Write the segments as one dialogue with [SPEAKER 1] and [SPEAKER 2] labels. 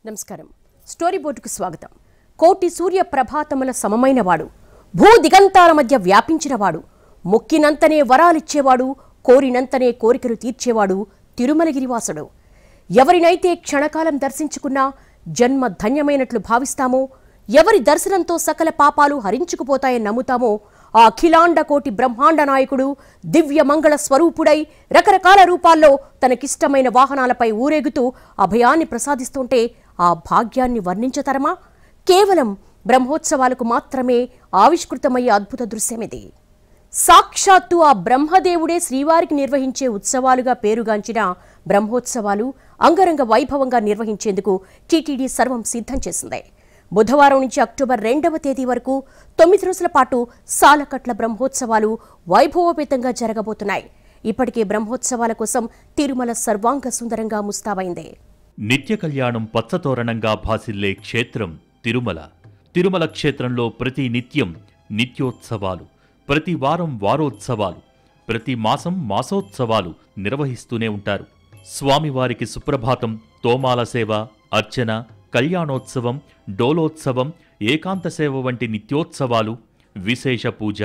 [SPEAKER 1] నమస్కారం. స్టోరీ బోర్డుకు స్వాగతం. కోటి సూర్య ప్రభాతముల సమమైనవాడు, భూ దిగంతాల మధ్య వ్యాపించినవాడు, మొక్కినంతనే వరాలిచ్చేవాడు, కోరినంతనే కోరికలు తీర్చేవాడు తిరుమలగిరివాసుడు. ఎవరినైతే క్షణకాలం దర్శించుకున్నా జన్మ ధన్యమైనట్లు భావిస్తామో, ఎవరి దర్శనంతో సకల పాపాలు హరించుకుపోతాయని నమ్ముతామో, ఆ అఖిలాండ కోటి బ్రహ్మాండ నాయకుడు దివ్య మంగళ స్వరూపుడై రకరకాల రూపాల్లో తనకిష్టమైన వాహనాలపై ఊరేగుతూ అభయాన్ని ప్రసాదిస్తుంటే ఆ భాగ్యాన్ని వర్ణించతరమా? కేవలం బ్రహ్మోత్సవాలకు మాత్రమే ఆవిష్కృతమయ్యే అద్భుత దృశ్యమిది. సాక్షాత్తు ఆ బ్రహ్మదేవుడే శ్రీవారికి నిర్వహించే ఉత్సవాలుగా పేరుగాంచిన బ్రహ్మోత్సవాలు అంగరంగ వైభవంగా నిర్వహించేందుకు టీటీడీ సర్వం సిద్ధం చేసింది. బుధవారం నుంచి అక్టోబర్ 2వ తేదీ వరకు 9 రోజుల పాటు సాలకట్ల బ్రహ్మోత్సవాలు వైభవోపేతంగా జరగబోతున్నాయి. ఇప్పటికే బ్రహ్మోత్సవాల కోసం తిరుమల సర్వాంగ సుందరంగా ముస్తాబైంది.
[SPEAKER 2] నిత్య కళ్యాణం పచ్చతోరణంగా భాసిల్లే క్షేత్రం తిరుమల. తిరుమల క్షేత్రంలో ప్రతి నిత్యం నిత్యోత్సవాలు, ప్రతి వారం వారోత్సవాలు, ప్రతి మాసం మాసోత్సవాలు నిర్వహిస్తూనే ఉంటారు. స్వామివారికి సుప్రభాతం, తోమాల సేవ, అర్చన, కళ్యాణోత్సవం, డోలోత్సవం, ఏకాంత సేవ వంటి నిత్యోత్సవాలు, విశేష పూజ,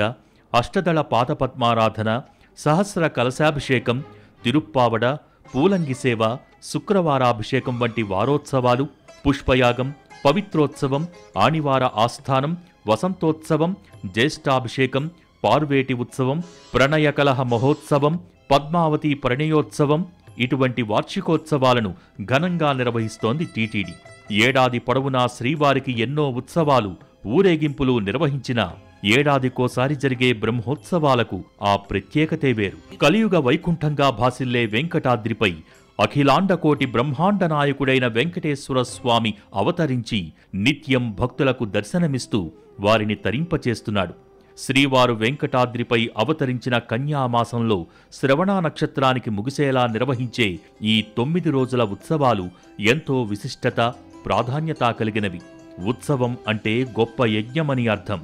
[SPEAKER 2] అష్టదళ పాదపద్మారాధన, సహస్ర కలశాభిషేకం, తిరుప్పావడ, పూలంగి సేవ, శుక్రవారాభిషేకం వంటి వారోత్సవాలు, పుష్పయాగం, పవిత్రోత్సవం, ఆణివార ఆస్థానం, వసంతోత్సవం, జ్యేష్ఠాభిషేకం, పార్వేటి ఉత్సవం, ప్రణయకలహ మహోత్సవం, పద్మావతి పరిణయోత్సవం ఇటువంటి వార్షికోత్సవాలను ఘనంగా నిర్వహిస్తోంది టీటీడీ. ఏడాది పొడవునా శ్రీవారికి ఎన్నో ఉత్సవాలు, ఊరేగింపులు నిర్వహించిన ఏడాదికోసారి జరిగే బ్రహ్మోత్సవాలకు ఆ ప్రత్యేకతే వేరు. కలియుగ వైకుంఠంగా భాసిల్లే వెంకటాద్రిపై అఖిలాండకోటి బ్రహ్మాండ నాయకుడైన వెంకటేశ్వర స్వామి అవతరించి నిత్యం భక్తులకు దర్శనమిస్తూ వారిని తరింపచేస్తున్నాడు. శ్రీవారు వెంకటాద్రిపై అవతరించిన కన్యామాసంలో శ్రవణ నక్షత్రానికి ముగిసేలా నిర్వహించే ఈ 9 రోజుల ఉత్సవాలు ఎంతో విశిష్టత, ప్రాధాన్యత కలిగినవి. ఉత్సవం అంటే గొప్ప యజ్ఞమని అర్థం.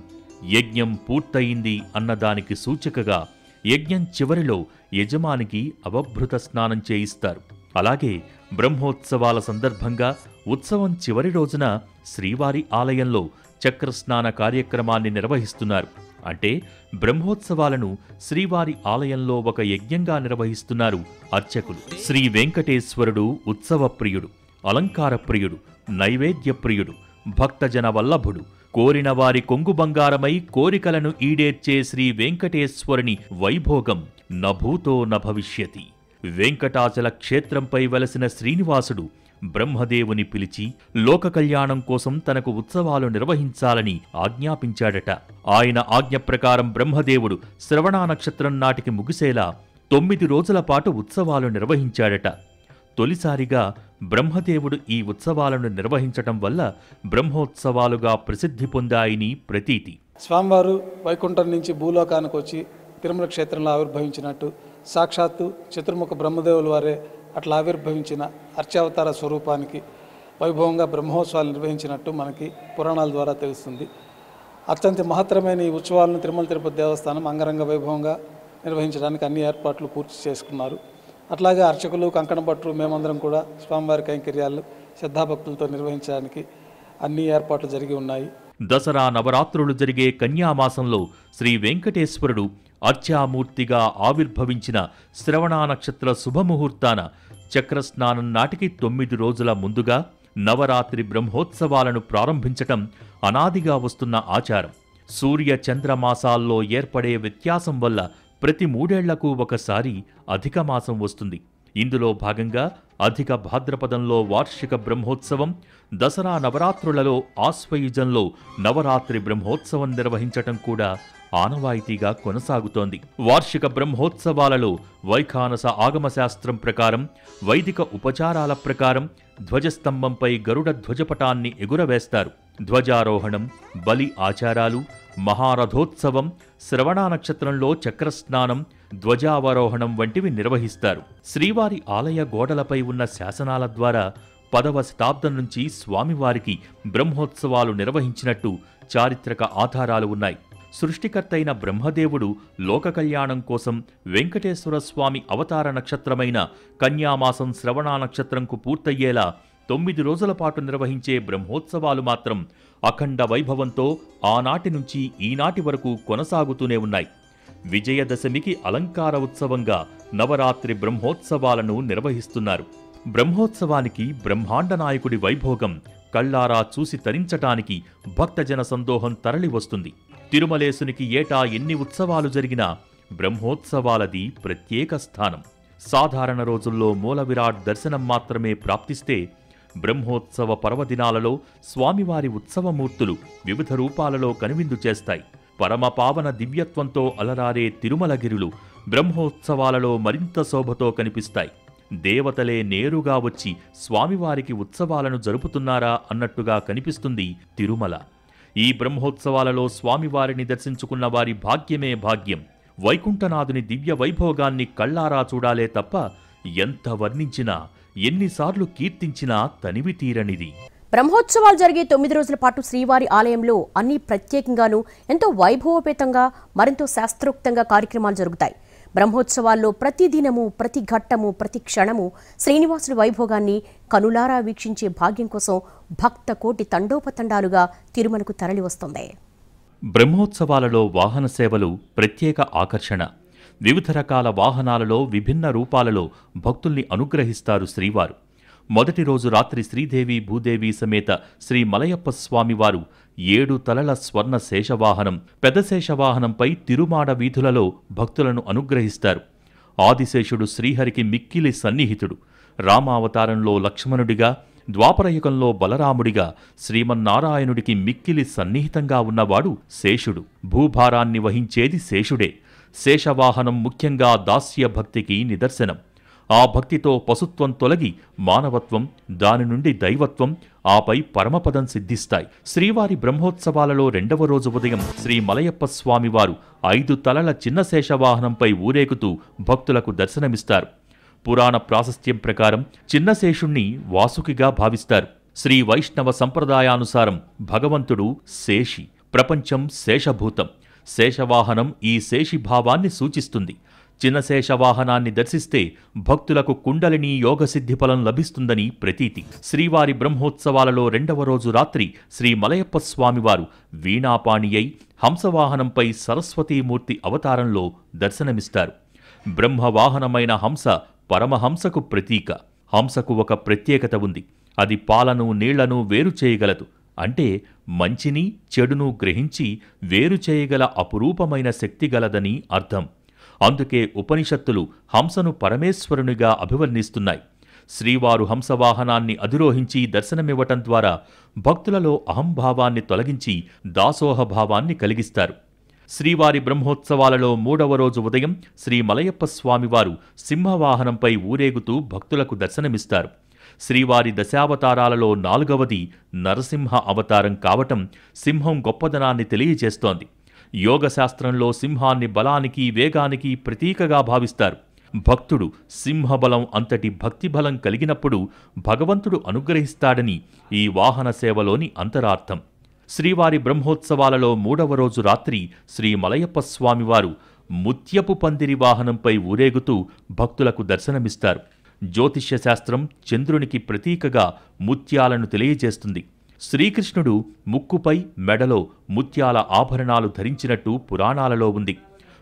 [SPEAKER 2] యజ్ఞం పూర్తయింది అన్నదానికి సూచికగా యజ్ఞం చివరిలో యజమానికి అవభృత స్నానం చేయిస్తారు. అలాగే బ్రహ్మోత్సవాల సందర్భంగా ఉత్సవం చివరి రోజున శ్రీవారి ఆలయంలో చక్రస్నాన కార్యక్రమాన్ని నిర్వహిస్తున్నారు. అంటే బ్రహ్మోత్సవాలను శ్రీవారి ఆలయంలో ఒక యజ్ఞంగా నిర్వహిస్తున్నారు అర్చకులు. శ్రీ వెంకటేశ్వరుడు ఉత్సవప్రియుడు, అలంకారప్రియుడు, నైవేద్యప్రియుడు, భక్తజన వల్లభుడు. కోరిన వారి కొంగు బంగారమై కోరికలను ఈడేర్చే శ్రీ వెంకటేశ్వరుని వైభోగం నభూతో నభవిష్యతి. వెంకటాచల క్షేత్రంపై వెలసిన శ్రీనివాసుడు బ్రహ్మదేవుని పిలిచి లోక కళ్యాణం కోసం తనకు ఉత్సవాలు నిర్వహించాలని ఆజ్ఞాపించాడట. ఆయన ఆజ్ఞ ప్రకారం బ్రహ్మదేవుడు శ్రవణ నక్షత్రం నాటికి ముగిసేలా 9 రోజుల పాటు ఉత్సవాలు నిర్వహించాడట. తొలిసారిగా బ్రహ్మదేవుడు ఈ ఉత్సవాలను నిర్వహించటం వల్ల బ్రహ్మోత్సవాలుగా ప్రసిద్ధి పొందాయని ప్రతీతి.
[SPEAKER 3] స్వామివారు వైకుంఠం నుంచి భూలోకానికి వచ్చి తిరుమల క్షేత్రంలో ఆవిర్భవించినట్టు, సాక్షాత్తు చతుర్ముఖ బ్రహ్మదేవుల వారే అట్లా ఆవిర్భవించిన అర్చావతార స్వరూపానికి వైభవంగా బ్రహ్మోత్సవాలు నిర్వహించినట్టు మనకి పురాణాల ద్వారా తెలుస్తుంది. అత్యంత మహత్తరమైన ఈ ఉత్సవాలను తిరుమల తిరుపతి దేవస్థానం అంగరంగ వైభవంగా నిర్వహించడానికి అన్ని ఏర్పాట్లు పూర్తి చేసుకున్నారు. అట్లాగే అర్చకులు, కంకణ భట్రు, మేమందరం కూడా స్వామివారి కైంకర్యాలు శ్రద్ధాభక్తులతో నిర్వహించడానికి అన్ని ఏర్పాట్లు జరిగి ఉన్నాయి.
[SPEAKER 2] దసరా నవరాత్రులు జరిగే కన్యామాసంలో శ్రీ వెంకటేశ్వరుడు అర్చామూర్తిగా ఆవిర్భవించిన శ్రవణ నక్షత్ర శుభముహూర్తాన చక్రస్నానం నాటికి 9 రోజుల ముందుగా నవరాత్రి బ్రహ్మోత్సవాలను ప్రారంభించటం అనాదిగా వస్తున్న ఆచారం. సూర్య చంద్రమాసాల్లో ఏర్పడే వ్యత్యాసం వల్ల ప్రతి 3 ఏళ్లకు ఒకసారి అధిక మాసం వస్తుంది. ఇందులో భాగంగా అధిక భాద్రపదంలో వార్షిక బ్రహ్మోత్సవం, దసరా నవరాత్రులలో ఆశ్వయుజంలో నవరాత్రి బ్రహ్మోత్సవం నిర్వహించటం కూడా ఆనవాయితీగా కొనసాగుతోంది. వార్షిక బ్రహ్మోత్సవాలలో వైఖానస ఆగమశాస్త్రం ప్రకారం, వైదిక ఉపచారాల ప్రకారం ధ్వజస్తంభంపై గరుడ ధ్వజపటాన్ని ఎగురవేస్తారు. ధ్వజారోహణం, బలి ఆచారాలు, మహారథోత్సవం, శ్రవణ నక్షత్రంలో చక్రస్నానం, ధ్వజావరోహణం వంటివి నిర్వహిస్తారు. శ్రీవారి ఆలయ గోడలపై ఉన్న శాసనాల ద్వారా 10వ శతాబ్దం నుంచి స్వామివారికి బ్రహ్మోత్సవాలు నిర్వహించినట్టు చారిత్రక ఆధారాలు ఉన్నాయి. సృష్టికర్తైన బ్రహ్మదేవుడు లోక కళ్యాణం కోసం వెంకటేశ్వర స్వామి అవతార నక్షత్రమైన కన్యామాసం శ్రవణ నక్షత్రంకు పూర్తయ్యేలా 9 రోజుల పాటు నిర్వహించే బ్రహ్మోత్సవాలు మాత్రం అఖండ వైభవంతో ఆనాటి నుంచి ఈనాటి వరకు కొనసాగుతూనే ఉన్నాయి. విజయదశమికి అలంకార ఉత్సవంగా నవరాత్రి బ్రహ్మోత్సవాలను నిర్వహిస్తున్నారు. బ్రహ్మోత్సవానికి బ్రహ్మాండ నాయకుడి వైభోగం కళ్లారా చూసి తరించటానికి భక్తజన సందోహం తరలివస్తుంది. తిరుమలేశునికి ఏటా ఎన్ని ఉత్సవాలు జరిగినా బ్రహ్మోత్సవాలది ప్రత్యేక స్థానం. సాధారణ రోజుల్లో మూల విరాట్ దర్శనం మాత్రమే ప్రాప్తిస్తే బ్రహ్మోత్సవ పర్వదినాలలో స్వామివారి ఉత్సవమూర్తులు వివిధ రూపాలలో కనువిందు చేస్తాయి. పరమపావన దివ్యత్వంతో అలరారే తిరుమలగిరులు బ్రహ్మోత్సవాలలో మరింత శోభతో కనిపిస్తాయి. దేవతలే నేరుగా వచ్చి స్వామివారికి ఉత్సవాలను జరుపుతున్నారా అన్నట్టుగా కనిపిస్తుంది తిరుమల. ఈ బ్రహ్మోత్సవాలలో స్వామివారిని దర్శించుకున్న వారి భాగ్యమే భాగ్యం. వైకుంఠనాథుని దివ్య వైభోగాన్ని కళ్లారా చూడాలే తప్ప ఎంత వర్ణించినా ఎన్నిసార్లు కీర్తించినా తనివి తీరనిది.
[SPEAKER 1] బ్రహ్మోత్సవాలు జరిగే 9 రోజుల పాటు శ్రీవారి ఆలయంలో అన్ని ప్రత్యేకంగానూ ఎంతో వైభవోపేతంగా మరింత శాస్త్రోక్తంగా కార్యక్రమాలు జరుగుతాయి. బ్రహ్మోత్సవాల్లో ప్రతి దినము, ప్రతి ఘట్టము, ప్రతి క్షణము శ్రీనివాసుడి వైభోగాన్ని కనులారా వీక్షించే భాగ్యం కోసం భక్త కోటి తండోపతండాలుగా తిరుమలకు తరలివస్తుంది.
[SPEAKER 2] బ్రహ్మోత్సవాలలో వాహన సేవలు ప్రత్యేక ఆకర్షణ. వివిధ రకాల వాహనాలలో విభిన్న రూపాలలో భక్తుల్ని అనుగ్రహిస్తారు శ్రీవారు. మొదటి రోజు రాత్రి శ్రీదేవి భూదేవి సమేత శ్రీ మలయప్ప స్వామివారు 7 తలల స్వర్ణ శేషవాహనం, పెద్ద శేషవాహనంపై తిరుమాడ వీధులలో భక్తులను అనుగ్రహిస్తారు. ఆదిశేషుడు శ్రీహరికి మిక్కిలి సన్నిహితుడు. రామావతారంలో లక్ష్మణుడిగా, ద్వాపరయుగంలో బలరాముడిగా శ్రీమన్నారాయణుడికి మిక్కిలి సన్నిహితంగా ఉన్నవాడు శేషుడు. భూభారాన్ని వహించేది శేషుడే. శేషవాహనం ముఖ్యంగా దాస్య భక్తికి నిదర్శనం. ఆ భక్తితో పశుత్వం తొలగి మానవత్వం, దాని నుండి దైవత్వం, ఆపై పరమపదం సిద్ధిస్తాయి. శ్రీవారి బ్రహ్మోత్సవాలలో 2వ రోజు ఉదయం శ్రీ మలయప్ప స్వామివారు 5 తలల చిన్న శేషవాహనంపై ఊరేగుతూ భక్తులకు దర్శనమిస్తారు. పురాణ ప్రాశస్త్యం ప్రకారం చిన్న శేషుణ్ణి వాసుకిగా భావిస్తారు. శ్రీ వైష్ణవ సంప్రదాయానుసారం భగవంతుడు శేషి, ప్రపంచం శేషభూతం. శేషవాహనం ఈ శేషిభావాన్ని సూచిస్తుంది. చిన్న శేషవాహనాన్ని దర్శిస్తే భక్తులకు కుండలిని యోగసిద్ధి ఫలం లభిస్తుందని ప్రతీతి. శ్రీవారి బ్రహ్మోత్సవాలలో 2వ రోజు రాత్రి శ్రీ మలయప్ప స్వామివారు వీణాపాణి అయి హంసవాహనంపై సరస్వతీమూర్తి అవతారంలో దర్శనమిస్తారు. బ్రహ్మవాహనమైన హంస పరమహంసకు ప్రతీక. హంసకు ఒక ప్రత్యేకత ఉంది. అది పాలను నీళ్లను వేరు చేయగలదు. అంటే మంచిని చెడును గ్రహించి వేరు చేయగల అపురూపమైన శక్తి గలదని అర్థం. అందుకే ఉపనిషత్తులు హంసను పరమేశ్వరునిగా అభివర్ణిస్తున్నాయి. శ్రీవారు హంసవాహనాన్ని అధిరోహించి దర్శనమివ్వటం ద్వారా భక్తులలో అహంభావాన్ని తొలగించి దాసోహభావాన్ని కలిగిస్తారు. శ్రీవారి బ్రహ్మోత్సవాలలో 3వ రోజు ఉదయం శ్రీ మలయప్ప స్వామివారు సింహవాహనంపై ఊరేగుతూ భక్తులకు దర్శనమిస్తారు. శ్రీవారి దశావతారాలలో 4వది నరసింహ అవతారం కావటం సింహం గొప్పదనాన్ని తెలియజేస్తోంది. యోగశాస్త్రంలో సింహాన్ని బలానికి, వేగానికి ప్రతీకగా భావిస్తారు. భక్తుడు సింహబలం అంతటి భక్తిబలం కలిగినప్పుడు భగవంతుడు అనుగ్రహిస్తాడని ఈ వాహన సేవలోని అంతరార్థం. శ్రీవారి బ్రహ్మోత్సవాలలో 3వ రోజు రాత్రి శ్రీ మలయప్ప స్వామివారు ముత్యపు పందిరి వాహనంపై ఊరేగుతూ భక్తులకు దర్శనమిస్తారు. జ్యోతిష్య శాస్త్రం చంద్రునికి ప్రతీకగా ముత్యాలను తెలియజేస్తుంది. శ్రీకృష్ణుడు ముక్కుపై, మెడలో ముత్యాల ఆభరణాలు ధరించినట్టు పురాణాలలో ఉంది.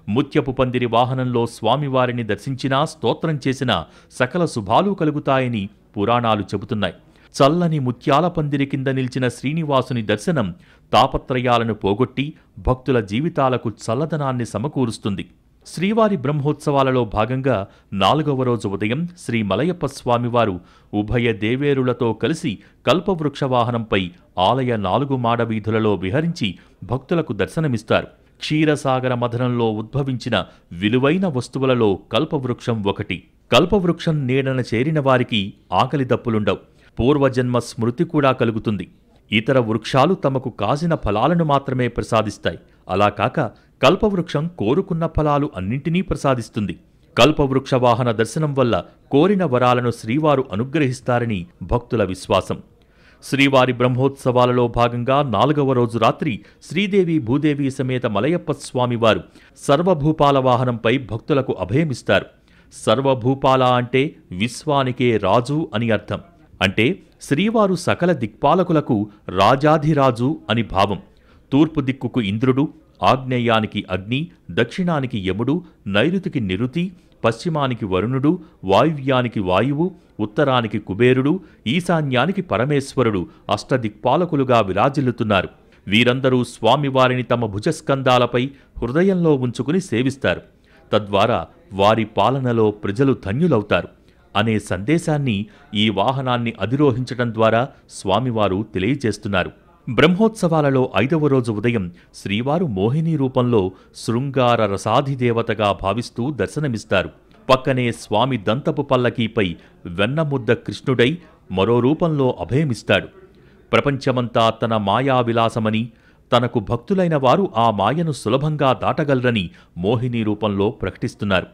[SPEAKER 2] ముత్యపు పందిరి వాహనంలో స్వామివారిని దర్శించినా, స్తోత్రం చేసినా సకల శుభాలు కలుగుతాయని పురాణాలు చెబుతున్నాయి. చల్లని ముత్యాల పందిరి కింద నిలిచిన శ్రీనివాసుని దర్శనం తాపత్రయాలను పోగొట్టి భక్తుల జీవితాలకు చల్లదనాన్ని సమకూరుస్తుంది. శ్రీవారి బ్రహ్మోత్సవాలలో భాగంగా 4వ రోజు ఉదయం శ్రీ మలయప్ప స్వామివారు ఉభయ దేవేరులతో కలిసి కల్పవృక్ష వాహనంపై ఆలయ 4 మాడవీధులలో విహరించి భక్తులకు దర్శనమిస్తారు. క్షీరసాగర మథనంలో ఉద్భవించిన విలువైన వస్తువులలో కల్పవృక్షం ఒకటి. కల్పవృక్షం నీడన చేరిన వారికి ఆకలి దప్పులుండవు. పూర్వజన్మ స్మృతి కూడా కలుగుతుంది. ఇతర వృక్షాలు తమకు కాసిన ఫలాలను మాత్రమే ప్రసాదిస్తాయి. అలా కాక కల్పవృక్షం కోరుకున్న ఫలాలు అన్నింటినీ ప్రసాదిస్తుంది. కల్పవృక్ష వాహన దర్శనం వల్ల కోరిన వరాలను శ్రీవారు అనుగ్రహిస్తారని భక్తుల విశ్వాసం. శ్రీవారి బ్రహ్మోత్సవాలలో భాగంగా 4వ రోజు రాత్రి శ్రీదేవి భూదేవి సమేత మలయప్ప స్వామివారు సర్వభూపాల వాహనంపై భక్తులకు అభయమిస్తారు. సర్వభూపాల అంటే విశ్వానికే రాజు అని అర్థం. అంటే శ్రీవారు సకల దిక్పాలకులకు రాజాధిరాజు అని భావం. తూర్పు దిక్కుకు ఇంద్రుడు, ఆగ్నేయానికి అగ్ని, దక్షిణానికి యముడు, నైరుతికి నిరుతి, పశ్చిమానికి వరుణుడు, వాయువ్యానికి వాయువు, ఉత్తరానికి కుబేరుడు, ఈశాన్యానికి పరమేశ్వరుడు అష్టదిక్పాలకులుగా విరాజిల్లుతున్నారు. వీరందరూ స్వామివారిని తమ భుజస్కంధాలపై హృదయంలో ఉంచుకుని సేవిస్తారు. తద్వారా వారి పాలనలో ప్రజలు ధన్యులవుతారు అనే సందేశాన్ని ఈ వాహనాన్ని అధిరోహించడం ద్వారా స్వామివారు తెలియజేస్తున్నారు. బ్రహ్మోత్సవాలలో 5వ రోజు ఉదయం శ్రీవారు మోహిని రూపంలో శృంగార రసాధిదేవతగా భావిస్తూ దర్శనమిస్తారు. పక్కనే స్వామి దంతపు పల్లకీపై వెన్నముద్ద కృష్ణుడై మరో రూపంలో అభయమిస్తాడు. ప్రపంచమంతా తన మాయా విలాసమని, తనకు భక్తులైన వారు ఆ మాయను సులభంగా దాటగలరని మోహిని రూపంలో ప్రకటిస్తున్నారు.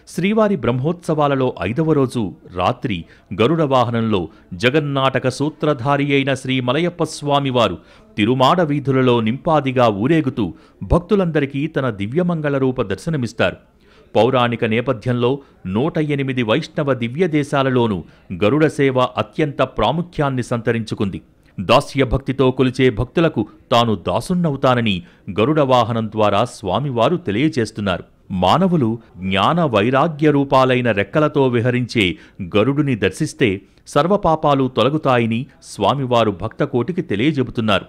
[SPEAKER 2] శ్రీవారి బ్రహ్మోత్సవాలలో 5వ రోజు రాత్రి గరుడ వాహనంలో జగన్నాటక సూత్రధారి అయిన శ్రీ మలయప్ప స్వామివారు తిరుమాడ వీధులలో నింపాదిగా ఊరేగుతూ భక్తులందరికీ తన దివ్యమంగళ రూప దర్శనమిస్తారు. పౌరాణిక నేపథ్యంలో 108 వైష్ణవ దివ్యదేశాలలోనూ గరుడ సేవ అత్యంత ప్రాముఖ్యాన్ని సంతరించుకుంది. దాస్యభక్తితో కొలిచే భక్తులకు తాను దాసున్నవుతానని గరుడ వాహనం ద్వారా స్వామివారు తెలియజేస్తున్నారు. మానవులు జ్ఞాన వైరాగ్య రూపాలైన రెక్కలతో విహరించే గరుడుని దర్శిస్తే సర్వపాపాలు తొలగుతాయని స్వామివారు భక్తకోటికి తెలియజెబుతున్నారు.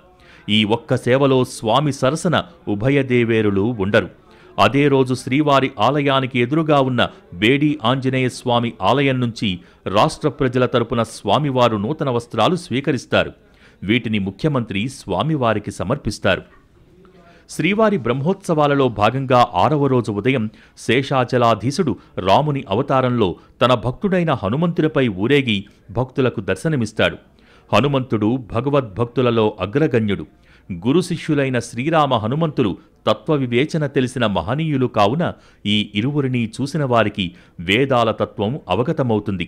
[SPEAKER 2] ఈ ఒక్క సేవలో స్వామి సరసన ఉభయదేవేరులు ఉండరు. అదే రోజు శ్రీవారి ఆలయానికి ఎదురుగా ఉన్న బేడి ఆంజనేయ స్వామి ఆలయం నుంచి రాష్ట్ర ప్రజల తరపున స్వామివారు నూతన వస్త్రాలు స్వీకరిస్తారు. వీటిని ముఖ్యమంత్రి స్వామివారికి సమర్పిస్తారు. శ్రీవారి బ్రహ్మోత్సవాలలో భాగంగా 6వ రోజు ఉదయం శేషాచలాధీశుడు రాముని అవతారంలో తన భక్తుడైన హనుమంతునిపై ఊరేగి భక్తులకు దర్శనమిస్తాడు. హనుమంతుడు భగవద్భక్తులలో అగ్రగణ్యుడు. గురు శిష్యులైన శ్రీరామ హనుమంతులు తత్వవివేచన తెలిసిన మహనీయులు కావున ఈ ఇరువురిని చూసిన వారికి వేదాల తత్వం అవగతమవుతుంది.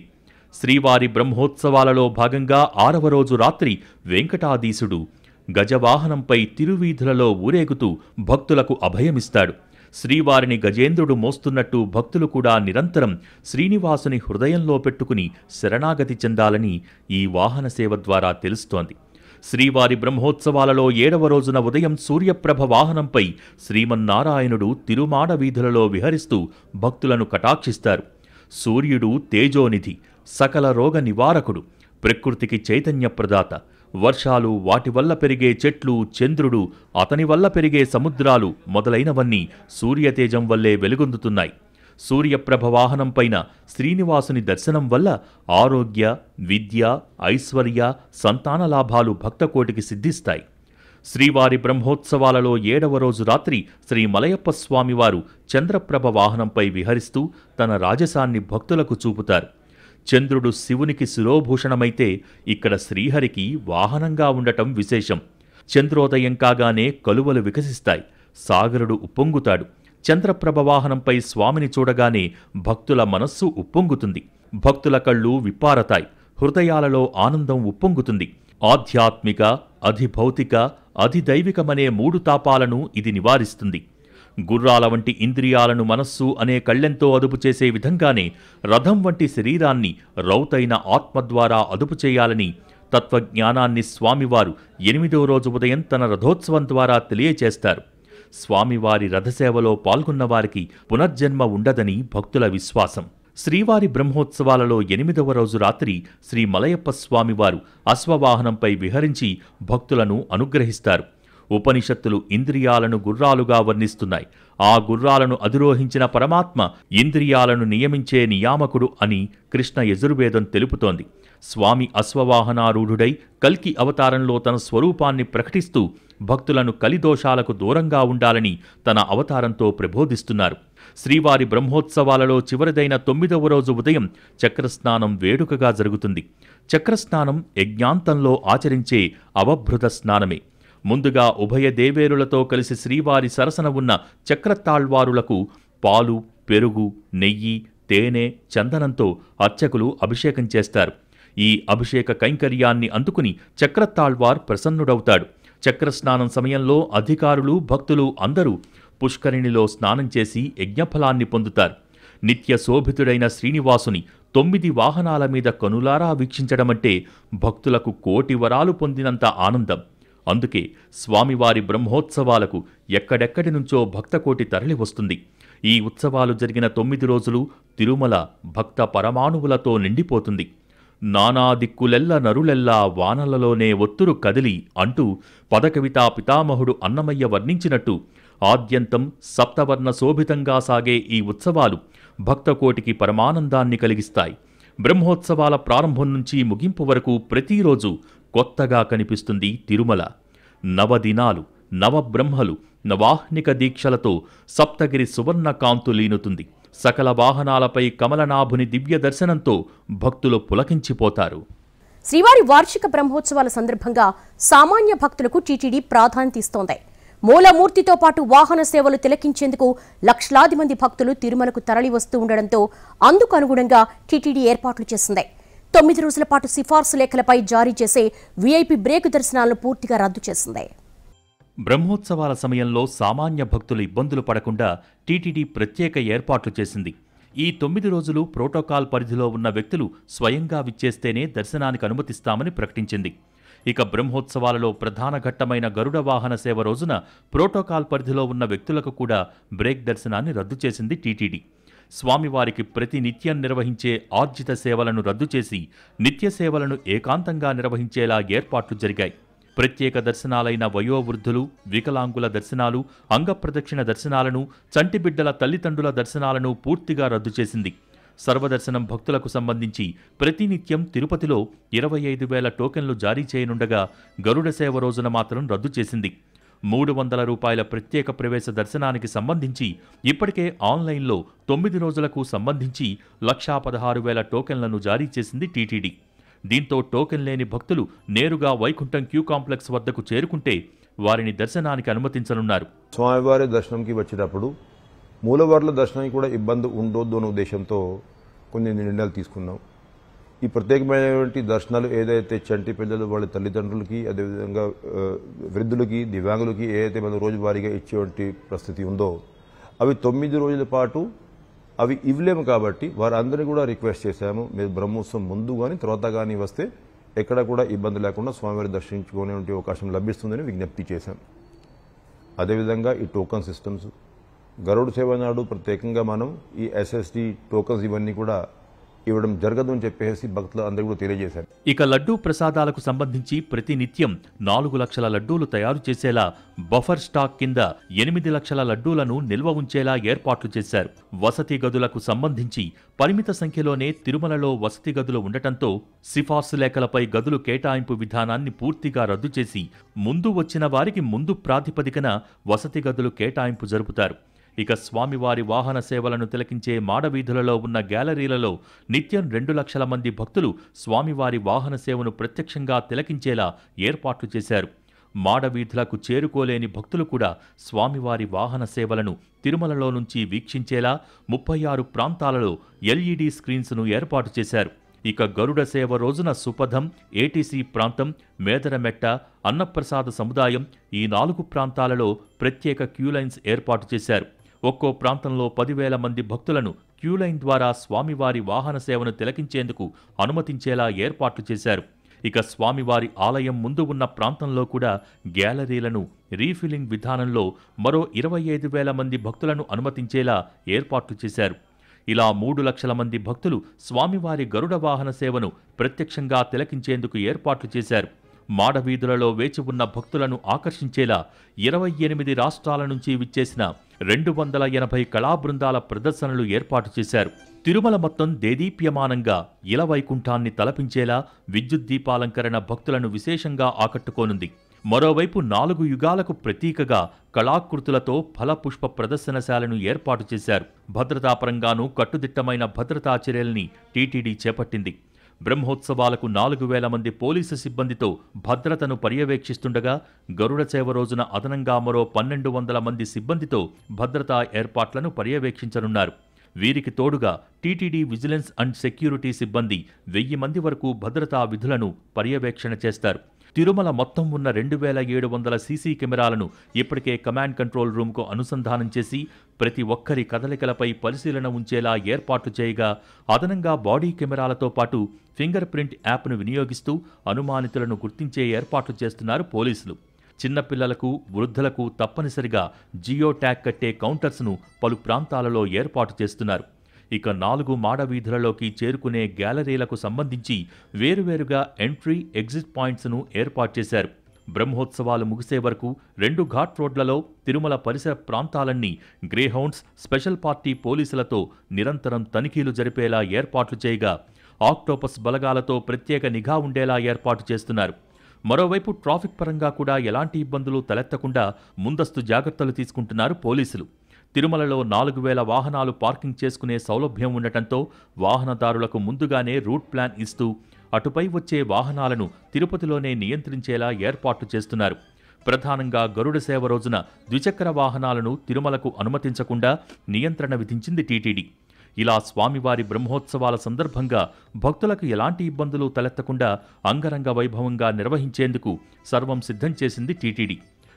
[SPEAKER 2] శ్రీవారి బ్రహ్మోత్సవాలలో భాగంగా 6వ రోజు రాత్రి వెంకటాధీశుడు గజవాహనంపై తిరువీధులలో ఊరేగుతూ భక్తులకు అభయమిస్తాడు. శ్రీవారిని గజేంద్రుడు మోస్తున్నట్టు భక్తులు కూడా నిరంతరం శ్రీనివాసుని హృదయంలో పెట్టుకుని శరణాగతి చెందాలని ఈ వాహన సేవ ద్వారా తెలుస్తోంది. శ్రీవారి బ్రహ్మోత్సవాలలో 7వ రోజున ఉదయం సూర్యప్రభ వాహనంపై శ్రీమన్నారాయణుడు తిరుమాడ వీధులలో విహరిస్తూ భక్తులను కటాక్షిస్తారు. సూర్యుడు తేజోనిధి, సకల రోగ నివారకుడు, ప్రకృతికి చైతన్య ప్రదాత. వర్షాలు, వాటి వల్ల పెరిగే చెట్లు, చంద్రుడు, అతని వల్ల పెరిగే సముద్రాలు మొదలైనవన్నీ సూర్యతేజం వల్లే వెలుగొందుతున్నాయి. సూర్యప్రభ వాహనంపైన శ్రీనివాసుని దర్శనం వల్ల ఆరోగ్య, విద్య, ఐశ్వర్య, సంతాన లాభాలు భక్తకోటికి సిద్ధిస్తాయి. శ్రీవారి బ్రహ్మోత్సవాలలో 7వ రోజు రాత్రి శ్రీ మలయప్ప స్వామివారు చంద్రప్రభ వాహనంపై విహరిస్తూ తన రాజసాన్ని భక్తులకు చూపుతారు. చంద్రుడు శివునికి శిరోభూషణమైతే ఇక్కడ శ్రీహరికి వాహనంగా ఉండటం విశేషం. చంద్రోదయం కాగానే కలువలు వికసిస్తాయి, సాగరుడు ఉప్పొంగుతాడు. చంద్రప్రభ వాహనంపై స్వామిని చూడగానే భక్తుల మనస్సు ఉప్పొంగుతుంది. భక్తుల కళ్ళు విప్పారతాయి, హృదయాలలో ఆనందం ఉప్పొంగుతుంది. ఆధ్యాత్మిక, అధిభౌతిక, అధిదైవికమనే 3 తాపాలను ఇది నివారిస్తుంది. గుర్రాల వంటి ఇంద్రియాలను మనస్సు అనే కళ్ళెంతో అదుపు చేసే విధంగానే రథం వంటి శరీరాన్ని రౌతైన ఆత్మ ద్వారా అదుపు చేయాలని తత్వజ్ఞానాన్ని స్వామివారు 8వ రోజు ఉదయం తన రథోత్సవం ద్వారా తెలియచేస్తారు. స్వామివారి రథసేవలో పాల్గొన్నవారికి పునర్జన్మ ఉండదని భక్తుల విశ్వాసం. శ్రీవారి బ్రహ్మోత్సవాలలో 8వ రోజు రాత్రి శ్రీ మలయప్ప స్వామివారు అశ్వవాహనంపై విహరించి భక్తులను అనుగ్రహిస్తారు. ఉపనిషత్తులు ఇంద్రియాలను గుర్రాలుగా వర్ణిస్తున్నాయి. ఆ గుర్రాలను అధిరోహించిన పరమాత్మ ఇంద్రియాలను నియమించే నియామకుడు అని కృష్ణ యజుర్వేదం తెలుపుతోంది. స్వామి అశ్వవాహనారూఢుడై కల్కి అవతారంలో తన స్వరూపాన్ని ప్రకటిస్తూ భక్తులను కలిదోషాలకు దూరంగా ఉండాలని తన అవతారంతో ప్రబోధిస్తున్నారు. శ్రీవారి బ్రహ్మోత్సవాలలో చివరిదైన 9వ రోజు ఉదయం చక్రస్నానం వేడుకగా జరుగుతుంది. చక్రస్నానం యజ్ఞాంతంలో ఆచరించే అవభృత స్నానమే. ముందుగా ఉభయ దేవేరులతో కలిసి శ్రీవారి సరసన ఉన్న చక్రతాళ్వారులకు పాలు, పెరుగు, నెయ్యి, తేనె, చందనంతో అర్చకులు అభిషేకం చేస్తారు. ఈ అభిషేక కైంకర్యాన్ని అందుకుని చక్రతాళ్వార్ ప్రసన్నుడవుతాడు. చక్రస్నానం సమయంలో అధికారులు, భక్తులు అందరూ పుష్కరిణిలో స్నానం చేసి యజ్ఞఫలాన్ని పొందుతారు. నిత్య శోభితుడైన శ్రీనివాసుని 9 వాహనాల మీద కనులారా వీక్షించడమంటే భక్తులకు కోటి వరాలు పొందినంత ఆనందం. అందుకే స్వామివారి బ్రహ్మోత్సవాలకు ఎక్కడెక్కడి నుంచో భక్తకోటి తరలి వస్తుంది. ఈ ఉత్సవాలు జరిగిన 9 రోజులు తిరుమల భక్త పరమాణువులతో నిండిపోతుంది. నానా దిక్కులెల్ల నరులెల్లా వానలలోనే ఒత్తురు కదిలి అంటూ పదకవితా పితామహుడు అన్నమయ్య వర్ణించినట్టు ఆద్యంతం సప్తవర్ణ శోభితంగా సాగే ఈ ఉత్సవాలు భక్తకోటికి పరమానందాన్ని కలిగిస్తాయి. బ్రహ్మోత్సవాల ప్రారంభం నుంచి ముగింపు వరకు ప్రతిరోజు కొత్తగా కనిపిస్తుంది తిరుమల. నవదినాలు, నవబ్రహ్మలు, నవాహ్నిక దీక్షలతో సప్తగిరి సువర్ణ కాంతులీనుతుంది. సకల వాహనాలపై కమలనాభుని దివ్య దర్శనంతో భక్తులు పులకించిపోతారు.
[SPEAKER 1] శ్రీవారి వార్షిక బ్రహ్మోత్సవాల సందర్భంగా సామాన్య భక్తులకు టీటీడీ ప్రాధాన్యత ఇస్తోంది. మూలమూర్తితో పాటు వాహన సేవలు తిలకించేందుకు లక్షలాది మంది భక్తులు తిరుమలకు తరలి వస్తూ ఉండడంతో అందుకు అనుగుణంగా టీటీడీ ఏర్పాట్లు చేసింది. 9 రోజుల పాటు సిఫార్సు లేఖలపై జారీ చేసే వీఐపీ బ్రేక్ దర్శనాలను పూర్తిగా రద్దు చేసింది.
[SPEAKER 2] బ్రహ్మోత్సవాల సమయంలో సామాన్య భక్తులు ఇబ్బందులు పడకుండా టీటీడీ ప్రత్యేక ఏర్పాట్లు చేసింది. ఈ 9 రోజులు ప్రోటోకాల్ పరిధిలో ఉన్న వ్యక్తులు స్వయంగా విచ్చేస్తేనే దర్శనానికి అనుమతిస్తామని ప్రకటించింది. ఇక బ్రహ్మోత్సవాలలో ప్రధాన ఘట్టమైన గరుడ వాహన సేవ రోజున ప్రోటోకాల్ పరిధిలో ఉన్న వ్యక్తులకు కూడా బ్రేక్ దర్శనాన్ని రద్దు చేసింది టీటీడీ. స్వామివారికి ప్రతి నిత్యం నిర్వహించే ఆర్జిత సేవలను రద్దు చేసి నిత్య సేవలను ఏకాంతంగా నిర్వహించేలా ఏర్పాట్లు జరిగాయి. ప్రత్యేక దర్శనాలైన వయోవృద్ధులు, వికలాంగుల దర్శనాలు, అంగప్రదక్షిణ దర్శనాలను, చంటిబిడ్డల తల్లిదండ్రుల దర్శనాలను పూర్తిగా రద్దు చేసింది. సర్వదర్శనం భక్తులకు సంబంధించి ప్రతినిత్యం తిరుపతిలో 25,000 టోకెన్లు జారీ చేయనుండగా గరుడ సేవ రోజున మాత్రం రద్దు చేసింది. 300 రూపాయల ప్రత్యేక ప్రవేశ దర్శనానికి సంబంధించి ఇప్పటికే ఆన్లైన్లో 9 రోజులకు సంబంధించి 1,16,000 టోకెన్లను జారీ చేసింది టీటీడీ. దీంతో టోకెన్ లేని భక్తులు నేరుగా వైకుంఠం క్యూ కాంప్లెక్స్ వద్దకు చేరుకుంటే వారిని దర్శనానికి అనుమతించనున్నారు.
[SPEAKER 4] స్వామివారి దర్శనంకి వచ్చేటప్పుడు మూలవర్ల దర్శనానికి కూడా ఇబ్బంది ఉండొద్దు అనే ఉద్దేశంతో కొన్ని నిర్ణయాలు తీసుకున్నాం. ఈ ప్రత్యేకమైనటువంటి దర్శనాలు ఏదైతే చంటి పిల్లలు వాళ్ళ తల్లిదండ్రులకి, అదేవిధంగా వృద్ధులకి, దివ్యాంగులకి ఏదైతే మనం రోజువారీగా ఇచ్చేటువంటి పరిస్థితి ఉందో అవి 9 రోజుల పాటు అవి ఇవ్వలేము. కాబట్టి వారందరినీ కూడా రిక్వెస్ట్ చేశాము, మీరు బ్రహ్మోత్సవం ముందు కానీ తర్వాత కానీ వస్తే ఎక్కడ కూడా ఇబ్బంది లేకుండా స్వామివారి దర్శించుకునే అవకాశం లభిస్తుందని విజ్ఞప్తి చేశాం. అదేవిధంగా ఈ టోకన్ సిస్టమ్స్ గరుడ సేవ నాడు ప్రత్యేకంగా మనం ఈ ఎస్ఎస్డి టోకన్స్ ఇవన్నీ కూడా ఇవ్వడం జరగదు అని చెప్పేసి భక్తులు అందరూ కూడా తెలియజేశారు.
[SPEAKER 2] ఇక లడ్డూ ప్రసాదాలకు సంబంధించి ప్రతి నిత్యం 4 లక్షల లడ్డూలు తయారు చేసేలా బఫర్ స్టాక్ కింద 8 లక్షల లడ్డూలను నిల్వ ఉంచేలా ఏర్పాట్లు చేశారు. వసతి గదులకు సంబంధించి పరిమిత సంఖ్యలోనే తిరుమలలో వసతి గదులు ఉండటంతో సిఫార్సు లేఖలపై గదులు కేటాయింపు విధానాన్ని పూర్తిగా రద్దు చేసి ముందు వచ్చిన వారికి ముందు ప్రాతిపదికన వసతి గదులు కేటాయింపు జరుపుతారు. ఇక స్వామివారి వాహన సేవలను తిలకించే మాడవీధులలో ఉన్న గ్యాలరీలలో నిత్యం 2 లక్షల మంది భక్తులు స్వామివారి వాహన సేవను ప్రత్యక్షంగా తిలకించేలా ఏర్పాట్లు చేశారు. మాడవీధులకు చేరుకోలేని భక్తులు కూడా స్వామివారి వాహన సేవలను తిరుమలలో నుంచి వీక్షించేలా 36 ప్రాంతాలలో ఎల్ఈడి స్క్రీన్స్ను ఏర్పాటు చేశారు. ఇక గరుడ సేవ రోజున సుపథం, ఏటీసీ ప్రాంతం, మేదరమెట్ట, అన్నప్రసాద సముదాయం ఈ 4 ప్రాంతాలలో ప్రత్యేక క్యూలైన్స్ ఏర్పాటు చేశారు. ఒక్కో ప్రాంతంలో 10,000 మంది భక్తులను క్యూలైన్ ద్వారా స్వామివారి వాహన సేవను తిలకించేందుకు అనుమతించేలా ఏర్పాట్లు చేశారు. ఇక స్వామివారి ఆలయం ముందు ఉన్న ప్రాంతంలో కూడా గ్యాలరీలను రీఫిల్లింగ్ విధానంలో మరో 25,000 మంది భక్తులను అనుమతించేలా ఏర్పాట్లు చేశారు. ఇలా 3 లక్షల మంది భక్తులు స్వామివారి గరుడ వాహన సేవను ప్రత్యక్షంగా తిలకించేందుకు ఏర్పాట్లు చేశారు. మాడవీధులలో వేచి ఉన్న భక్తులను ఆకర్షించేలా 28 రాష్ట్రాల నుంచి విచ్చేసిన 280 కళాబృందాల ప్రదర్శనలు ఏర్పాటు చేశారు. తిరుమల మొత్తం దేదీప్యమానంగా ఇలవైకుంఠాన్ని తలపించేలా విద్యుత్ దీపాలంకరణ భక్తులను విశేషంగా ఆకట్టుకోనుంది. మరోవైపు 4 యుగాలకు ప్రతీకగా కళాకృతులతో ఫలపుష్ప ప్రదర్శనశాలను ఏర్పాటు చేశారు. భద్రతాపరంగానూ కట్టుదిట్టమైన భద్రతా చర్యల్ని టీటీడీ చేపట్టింది. బ్రహ్మోత్సవాలకు 4,000 మంది పోలీసు సిబ్బందితో భద్రతను పర్యవేక్షిస్తుండగా గరుడ సేవ రోజున అదనంగా మరో 1,200 మంది సిబ్బందితో భద్రతా ఏర్పాట్లను పర్యవేక్షించనున్నారు. వీరికి తోడుగా టీటీడీ విజిలెన్స్ అండ్ సెక్యూరిటీ సిబ్బంది 1,000 మంది వరకు భద్రతా విధులను పర్యవేక్షణ చేస్తారు. తిరుమల మొత్తం ఉన్న 2700 సీసీ కెమెరాలను ఇప్పటికే కమాండ్ కంట్రోల్ రూమ్కు అనుసంధానం చేసి ప్రతి ఒక్కరి కదలికలపై పరిశీలన ఉంచేలా ఏర్పాట్లు చేయగా అదనంగా బాడీ కెమెరాలతో పాటు ఫింగర్ ప్రింట్ యాప్ను వినియోగిస్తూ అనుమానితులను గుర్తించే ఏర్పాట్లు చేస్తున్నారు పోలీసులు. చిన్నపిల్లలకు, వృద్ధులకు తప్పనిసరిగా జియో ట్యాగ్ కట్టే కౌంటర్స్ను పలు ప్రాంతాలలో ఏర్పాటు చేస్తున్నారు. ఇక 4 మాడవీధులలోకి చేరుకునే గ్యాలరీలకు సంబంధించి వేరువేరుగా ఎంట్రీ, ఎగ్జిట్ పాయింట్స్ను ఏర్పాటు చేశారు. బ్రహ్మోత్సవాలు ముగిసే వరకు 2 ఘాట్ రోడ్లలో తిరుమల పరిసర ప్రాంతాలన్నీ గ్రేహౌండ్స్, స్పెషల్ పార్టీ పోలీసులతో నిరంతరం తనిఖీలు జరిపేలా ఏర్పాట్లు చేయగా ఆక్టోపస్ బలగాలతో ప్రత్యేక నిఘా ఉండేలా ఏర్పాటు చేస్తున్నారు. మరోవైపు ట్రాఫిక్ పరంగా కూడా ఎలాంటి ఇబ్బందులు తలెత్తకుండా ముందస్తు జాగ్రత్తలు తీసుకుంటున్నారు పోలీసులు. తిరుమలలో 4000 వాహనాలు పార్కింగ్ చేసుకునే సౌలభ్యం ఉండటంతో వాహనదారులకు ముందుగానే రూట్ ప్లాన్ ఇస్తూ అటుపై వచ్చే వాహనాలను తిరుపతిలోనే నియంత్రించేలా ఏర్పాట్లు చేస్తున్నారు. ప్రధానంగా గరుడ సేవ రోజున ద్విచక్ర వాహనాలను తిరుమలకు అనుమతించకుండా నియంత్రణ విధించింది టీటీడీ. ఇలా స్వామివారి బ్రహ్మోత్సవాల సందర్భంగా భక్తులకు ఎలాంటి ఇబ్బందులు తలెత్తకుండా అంగరంగ వైభవంగా నిర్వహించేందుకు సర్వం సిద్ధం చేసింది టీటీడీ.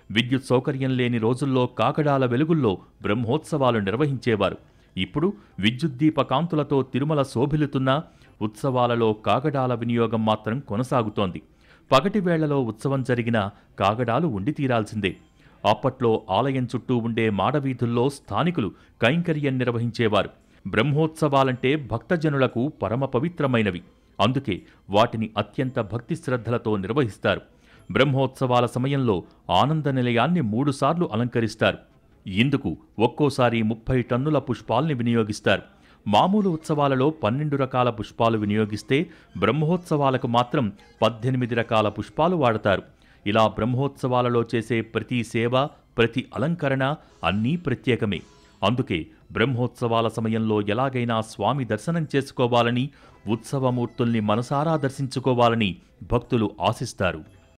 [SPEAKER 2] విద్యుత్ సౌకర్యం లేని రోజుల్లో కాకడాల వెలుగుల్లో బ్రహ్మోత్సవాలు నిర్వహించేవారు. ఇప్పుడు విద్యుత్ దీప కాంతులతో తిరుమల శోభిల్లుతున్నా ఉత్సవాలలో కాగడాల వినియోగం మాత్రం కొనసాగుతోంది. పగటి వేళలో ఉత్సవం జరిగినా కాగడాలు ఉండి తీరాల్సిందే. అప్పట్లో ఆలయం చుట్టూ ఉండే మాడవీధుల్లో స్థానికులు కైంకర్యం నిర్వహించేవారు. బ్రహ్మోత్సవాలంటే భక్తజనులకు పరమ పవిత్రమైనవి. అందుకే వాటిని అత్యంత భక్తి శ్రద్ధలతో నిర్వహిస్తారు. బ్రహ్మోత్సవాల సమయంలో ఆనంద నిలయాన్ని 3 సార్లు అలంకరిస్తారు. ఇందుకు ఒక్కోసారి 30 టన్నుల పుష్పాల్ని వినియోగిస్తారు. మామూలు ఉత్సవాలలో 12 రకాల పుష్పాలు వినియోగిస్తే బ్రహ్మోత్సవాలకు మాత్రం 18 రకాల పుష్పాలు వాడతారు. ఇలా బ్రహ్మోత్సవాలలో చేసే ప్రతి సేవ, ప్రతి అలంకరణ అన్నీ ప్రత్యేకమే. అందుకే బ్రహ్మోత్సవాల సమయంలో ఎలాగైనా స్వామి దర్శనం చేసుకోవాలని, ఉత్సవమూర్తుల్ని మనసారా దర్శించుకోవాలని భక్తులు ఆశిస్తారు.